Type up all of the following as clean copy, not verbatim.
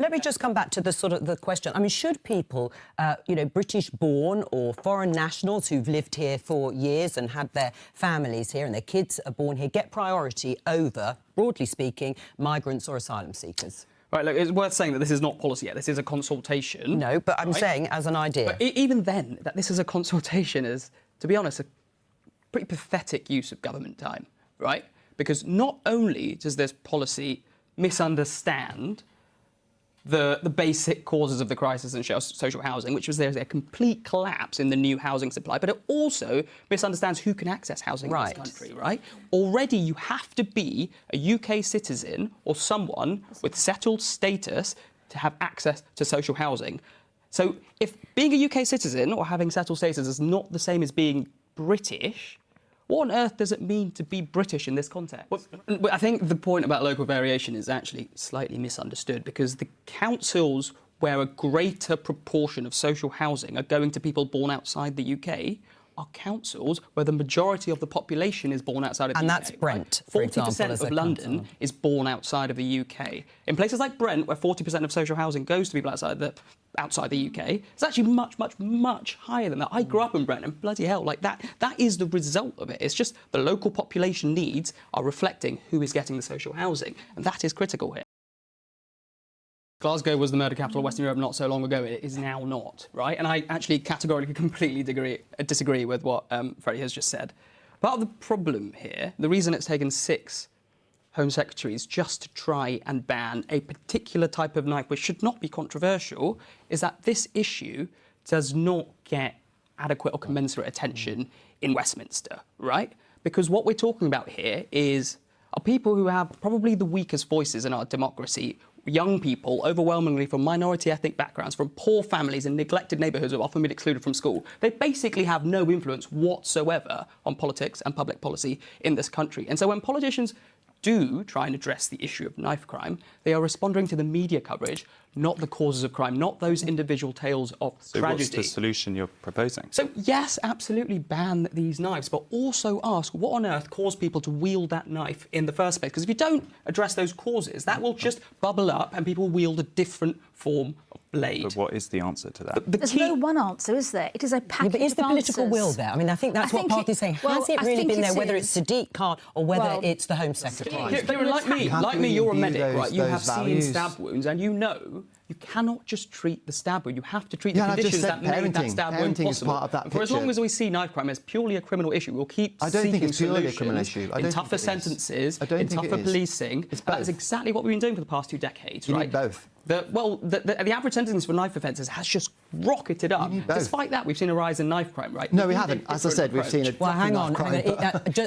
let me just come back to the sort of the question. I mean, should people, you know, British-born or foreign nationals who've lived here for years and had their families here and their kids are born here get priority over, broadly speaking, migrants or asylum seekers? Right, look, it's worth saying that this is not policy yet. This is a consultation. No, but I'm saying as an idea. But even then, that this is a consultation is, to be honest, a pretty pathetic use of government time, right? Because not only does this policy misunderstand the basic causes of the crisis in social housing, which was there's a complete collapse in the new housing supply, but it also misunderstands who can access housing in this country, right? Already you have to be a UK citizen or someone with settled status to have access to social housing. So if being a UK citizen or having settled status is not the same as being British, what on earth does it mean to be British in this context? Well, I think the point about local variation is actually slightly misunderstood, because the councils where a greater proportion of social housing are going to people born outside the UK are councils where the majority of the population is born outside of the UK. And that's Brent, for example. 40% of London is born outside of the UK. In places like Brent, where 40% of social housing goes to people outside the UK, it's actually much, much, much higher than that. I grew up in Brent, and bloody hell, like that is the result of it. It's just the local population needs are reflecting who is getting the social housing, and that is critical here. Glasgow was the murder capital of Western Europe not so long ago. It is now not, right? And I actually categorically completely disagree with what Freddie has just said. Part of the problem here, the reason it's taken 6 Home Secretaries just to try and ban a particular type of knife, which should not be controversial, is that this issue does not get adequate or commensurate attention in Westminster, right? Because what we're talking about here are people who have probably the weakest voices in our democracy, young people, overwhelmingly from minority ethnic backgrounds, from poor families in neglected neighbourhoods who have often been excluded from school. They basically have no influence whatsoever on politics and public policy in this country. And so when politicians do try and address the issue of knife crime, they are responding to the media coverage, not the causes of crime, not those individual tales of tragedy. So what's the solution you're proposing? So yes, absolutely ban these knives, but also ask what on earth caused people to wield that knife in the first place? Because if you don't address those causes, that will just bubble up and people wield a different form of blade. But what is the answer to that? There's no one answer, is there? It is a package but is the of political answers. will there? I mean, I think that's what Parth is saying. Has it really been there, whether it's Sadiq Khan or whether it's the Home Secretary? Kieran, like me, you're a medic, right? You have seen stab wounds, and you know you cannot just treat the stab wound. You have to treat the conditions that made that stab wound possible. Part of that for as long as we see knife crime as purely a criminal issue, we'll keep seeking solutions in tougher sentences, in tougher policing. That is exactly what we've been doing for the past 2 decades, right? Both. The average sentence for knife offences has just rocketed up. Despite that, we've seen a rise in knife crime, right? No, we haven't. As I said, we've seen a well, hang on.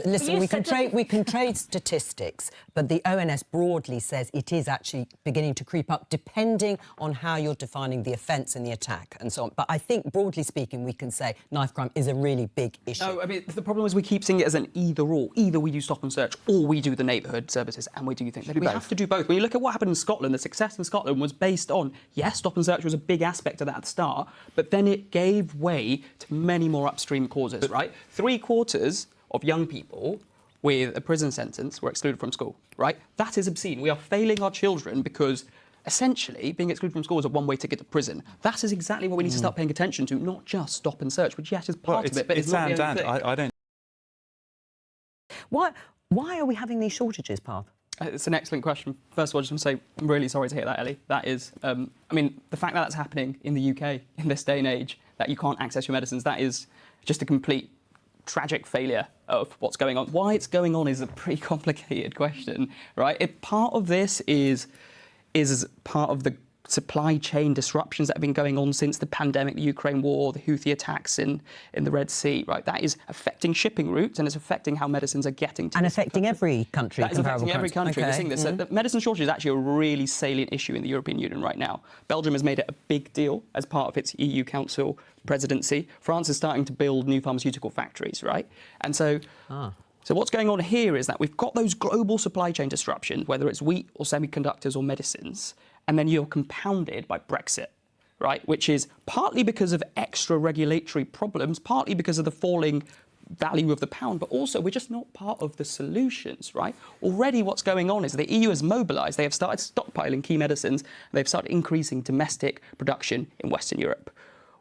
Listen, we can trade statistics, but the ONS broadly says it is actually beginning to creep up, depending on how you're defining the offence and the attack and so on. But I think, broadly speaking, we can say knife crime is a really big issue. No, I mean, the problem is we keep seeing it as an either-or. Either we do stop and search, or we do the neighbourhood services, and we do things. We have to do both. When you look at what happened in Scotland, the success in Scotland was based on, yes, stop and search was a big aspect of that at the start, but then it gave way to many more upstream causes, right? 3/4 of young people with a prison sentence were excluded from school, right? That is obscene. We are failing our children because essentially being excluded from school is a one-way ticket to prison. That is exactly what we need to start paying attention to, not just stop and search, which yes is part of it, but it's not the only thing. I don't. Why are we having these shortages, Parth? It's an excellent question. First of all, I just want to say I'm really sorry to hear that, Ellie. That is, I mean, the fact that that's happening in the UK in this day and age, that you can't access your medicines, that is just a complete tragic failure of what's going on. Why it's going on is a pretty complicated question, right? Part of this is part of the supply chain disruptions that have been going on since the pandemic, the Ukraine war, the Houthi attacks in the Red Sea, right? That is affecting shipping routes and it's affecting how medicines are getting to... And affecting every country. That is affecting every country. Okay. We're seeing this. The medicine shortage is actually a really salient issue in the European Union right now. Belgium has made it a big deal as part of its EU Council presidency. France is starting to build new pharmaceutical factories, right? And so... So what's going on here is that we've got those global supply chain disruptions, whether it's wheat or semiconductors or medicines, and then you're compounded by Brexit, right? Which is partly because of extra regulatory problems, partly because of the falling value of the pound, but also we're just not part of the solutions, right? Already what's going on is the EU has mobilised. They have started stockpiling key medicines. They've started increasing domestic production in Western Europe.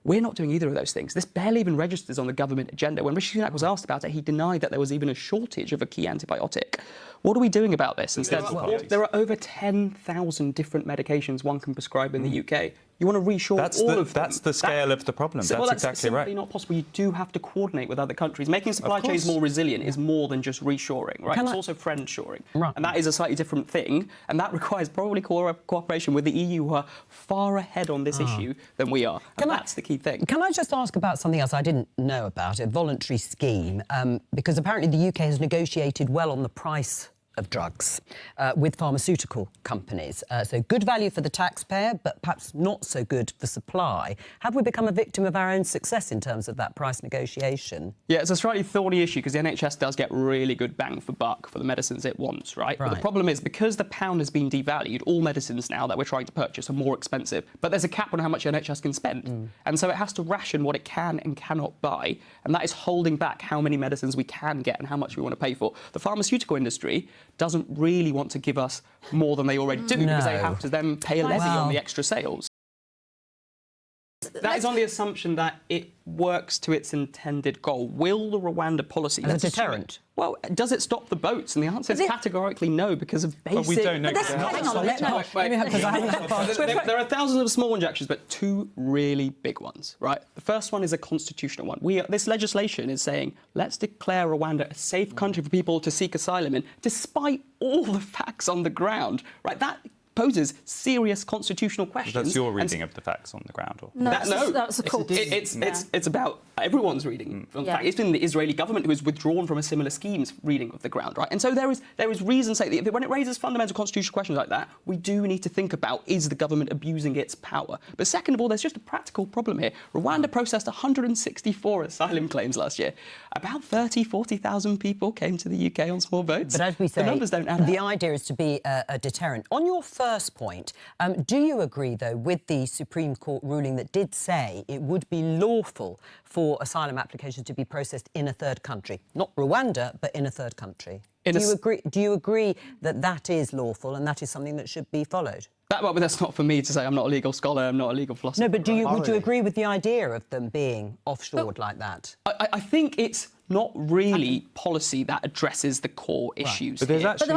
We're not doing either of those things. This barely even registers on the government agenda. When Rishi Sunak was asked about it, he denied that there was even a shortage of a key antibiotic. What are we doing about this? Instead, there are over 10,000 different medications one can prescribe in the UK. You want to reshore all of them. That's the scale of the problem. That's exactly right. Simply not possible. You do have to coordinate with other countries. Making supply chains more resilient is more than just reshoring, right? It's also friend-shoring. Right. And that is a slightly different thing. And that requires probably cooperation with the EU, who are far ahead on this issue than we are. And that's the key thing. Can I just ask about something else I didn't know about, a voluntary scheme? Because apparently the UK has negotiated well on the price of drugs with pharmaceutical companies. So good value for the taxpayer, but perhaps not so good for supply. Have we become a victim of our own success in terms of that price negotiation? Yeah, it's a slightly thorny issue because the NHS does get really good bang for buck for the medicines it wants, right? But the problem is, because the pound has been devalued, all medicines now that we're trying to purchase are more expensive. But there's a cap on how much the NHS can spend. And so it has to ration what it can and cannot buy. And that is holding back how many medicines we can get and how much we want to pay for. The pharmaceutical industry doesn't really want to give us more than they already do because they have to then pay a levy on the extra sales. That is on the assumption that it works to its intended goal. Will the Rwanda policy... As a deterrent? Well, does it stop the boats? And the answer is categorically no, because of basic... But we don't know. There are thousands of small injections, but two really big ones, right? The first one is a constitutional one. This legislation is saying, let's declare Rwanda a safe country for people to seek asylum in, despite all the facts on the ground, right? That poses serious constitutional questions. That's your reading of the facts on the ground? Or? No, that's a court. It's about everyone's reading. In fact, it's been the Israeli government who has withdrawn from a similar scheme's reading of the ground, right? And so there is reason to say that when it raises fundamental constitutional questions like that, we do need to think about, is the government abusing its power? But second of all, there's just a practical problem here. Rwanda processed 164 asylum claims last year. About 40,000 people came to the UK on small boats. But as we say, the numbers don't add up. The idea is to be a deterrent. On your first point, do you agree, though, with the Supreme Court ruling that did say it would be lawful for asylum applications to be processed in a third country? Not Rwanda, but in a third country. Do you agree that that is lawful and that is something that should be followed? Well, but that's not for me to say. I'm not a legal scholar, I'm not a legal philosopher. No, but would you agree with the idea of them being offshored like that? I think it's not really policy that addresses the core issues. But there's here. actually